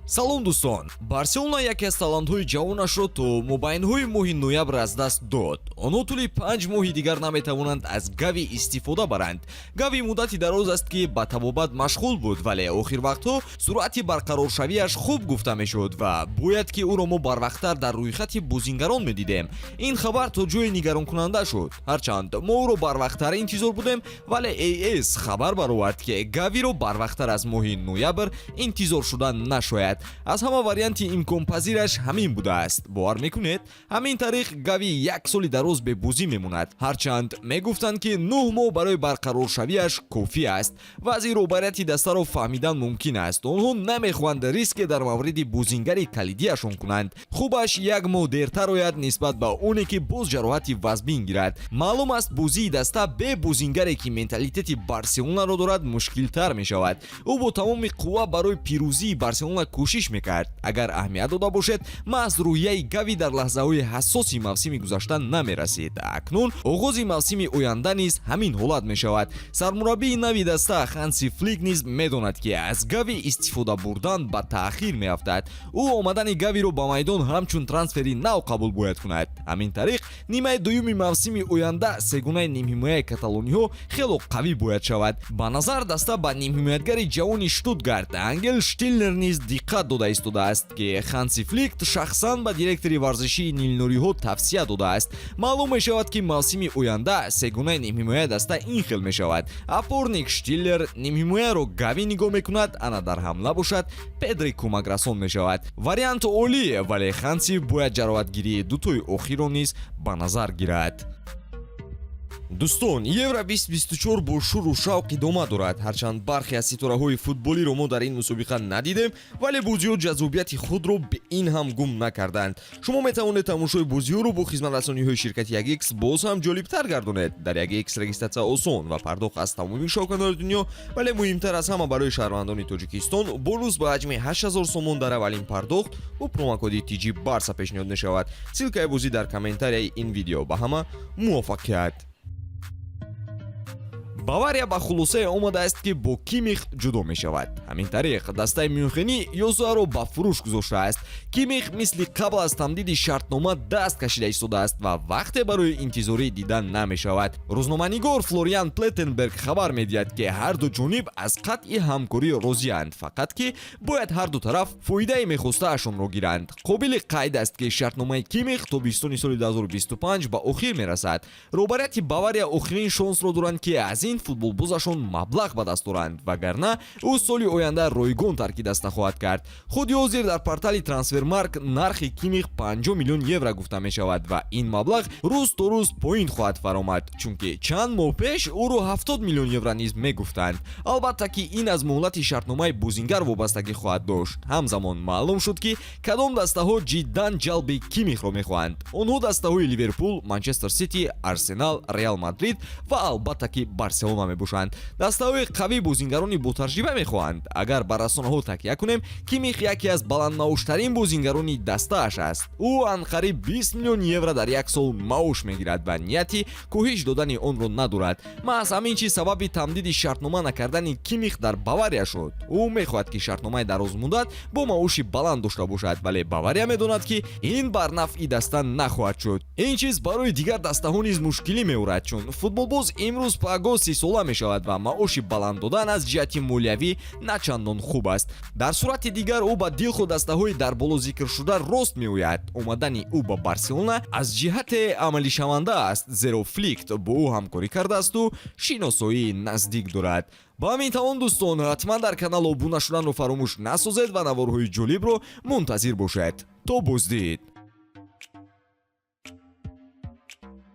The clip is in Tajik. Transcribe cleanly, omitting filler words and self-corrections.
салом дӯстон, барселона яке аз талантҳои ҷавонашро то мобайинҳои моҳи ноябр аз даст дод. онҳо тӯли 5 моҳи дигар наметавонанд аз гави истифода баранд. гави муддати дароз аст ки ба табобат машғул буд, вале охир вақтҳо суръати барқароршавиаш хуб гуфта мешуд ва бояд ки ӯро мо барвақттар дар рӯйхати бозингарон медидем. ин хабар то ҷое нигаронкунанда шуд. ҳарчанд мо ӯро барвақттар интизор будем, вале AS хабар баровард ки гавиро барвақттар аз моҳи ноябр интизор шудан нашояд. аз ҳама варианти имконпазираш ҳамин будааст. бовар мекунед, ҳамин тариқ гави як соли дароз бебозӣ мемонад. ҳарчанд мегуфтанд ки 9 моҳ барои барқароршавиаш кофӣ аст. вазъи роҳбарияти дастаро фаҳмидан мумкин аст. онҳо намехоҳанд риске дар мавриди бозингари калидиашон кунанд. хубаш як моҳ дертар ояд нисбат ба оне ки боз ҷароҳати вазбин гирад. маълум аст бозии даста бе бозингаре ки менталитети барселонаро дорад мушкилтар мешавад. ӯ бо тамоми қувва барои пирӯзии барселона кӯшиш мекард. агар аҳамият дода бошед, маҳз рӯҳияи гави дар лаҳзаҳои ҳассоси мавсими гузашта намерасид. акнун оғози мавсими оянда низ ҳамин ҳолат мешавад. сармураббии нави даста Ханси Флик низ медонад ки аз гави истифода бурдан ба таъхир меафтад. ӯ омадани гавиро ба майдон ҳамчун трансфери нав қабул бояд кунад. ҳамин тариқ нимаи дуюми мавсими оянда сегунаи нимҳимояи каталониҳо хело қавӣ бояд шавад. ба назар даста ба нимҳимоятгари ҷавони Штутгарт Ангел Штиллер низ диққат дода истодааст ки Ханси Флик шахсан ба директори варзишии нилнориҳо тавсия додааст. маълум мешавад ки мавсими оянда сегунаи нимҳимояи даста ин хел мешавад. апорник Штиллер нимҳимояро гавӣ нигоҳ мекунад, ана дар ҳамла бошад Педри кӯмакрасон мешавад. вариант олие, вале Ханси бояд ҷароҳатгирии дутои охирро низ ба назар гирад. дӯстон, евро 2024 бо шуру шавқ идома дорад. ҳарчанд бархе аз ситораҳои футболиро мо дар ин мусобиқа надидем, вале бозиҳо ҷазобияти худро бе ин ҳам гум накарданд. шумо метавонед тамошои бозиҳоро бо хизматрасониҳои ширкати 1x боз ҳам ҷолибтар гардонед. дар 1x регистратсия осон ва пардохт аз тамоми шовканони дунё, вале муҳимтар аз ҳама барои шаҳрвандони Тоҷикистон бонус ба ҳаҷми 8000 сомон дар аввалин пардохт бо промокоди TG Barca пешниҳод мешавад. силкаи бозӣ дар комментарияи ин видео. ба ҳама муваффақият. бавария ба хулосае омадааст ки бо Кимих ҷудо мешавад. ҳамин тариқ дастаи мюнхенӣ ёзуаро ба фурӯш гузоштааст. Кимих мисли қабл аз тамдиди шартнома даст кашида истодааст ва вақте барои интизорӣ дидан намешавад. рӯзноманигор Флориан Плеттенберг хабар медиҳад ки ҳарду ҷониб аз қатъи ҳамкорӣ розиянд, фақат ки бояд ҳарду тараф фоидаи мехостаашонро гиранд. қобили қайд аст ки шартномаи Кимих тобистони соли 2025 ба охир мерасад. роҳбарияти Бавария охирин шонсро доранд ки аз ин футболбозашон маблағ ба даст доранд, вагарна ӯ соли оянда ройгон тарки даста хоҳад кард. худи ҳозир дар портали Трансфермарк нархи Кимих 50 миллион евро гуфта мешавад ва ин маблағ рӯз то рӯз поин хоҳад фаромад, чунки чанд моҳ пеш ӯро 70 миллион евро низ мегуфтанд. албатта ки ин аз муҳлати шартномаи бозингар вобастагӣ хоҳад дошт. ҳамзамон маълум шуд ки кадом дастаҳо ҷиддан ҷалби Кимихро мехоҳанд. онҳо дастаҳои Ливерпул, Манчестер Сити, Арсенал, Реал Мадрид ва албатта ки Барселона мебошанд. дастаҳои қавӣ бозингарони ботаҷриба мехоҳанд. агар ба расонаҳо такя кунем, Кимих яке аз баландмаоштарин бозингарони дастааш аст. ӯ анқариб 20 миллион евро дар як сол маош мегирад ва нияти коҳиш додани онро надорад. маҳз ҳамин чиз сабаби тамдиди шартнома накардани Кимих дар Бавария шуд. ӯ мехоҳад ки шартномаи дарозмуддат бо маоши баланд дошта бошад, вале Бавария медонад ки ин бар нафъи даста нахоҳад шуд. ин чиз барои дигар дастаҳо низ мушкилӣ меорад, чун футболбоз имрӯз паго 30 сола мешавад ва маоши баланд додан аз ҷиҳати молиявӣ на чандон хуб аст. дар сурати дигар ӯ ба дилхо дастаҳои дар боло зикршуда рост меояд. омадани ӯ ба Барселона аз ҷиҳате амалишаванда аст, зеро Флик бо ӯ ҳамкорӣ кардаасту шиносоии наздик дорад. ба ҳамин тамом дӯстон, ҳатман дар канал обуна шуданро фаромӯш насозед ва наворҳои ҷолибро мунтазир бошед. то боздид.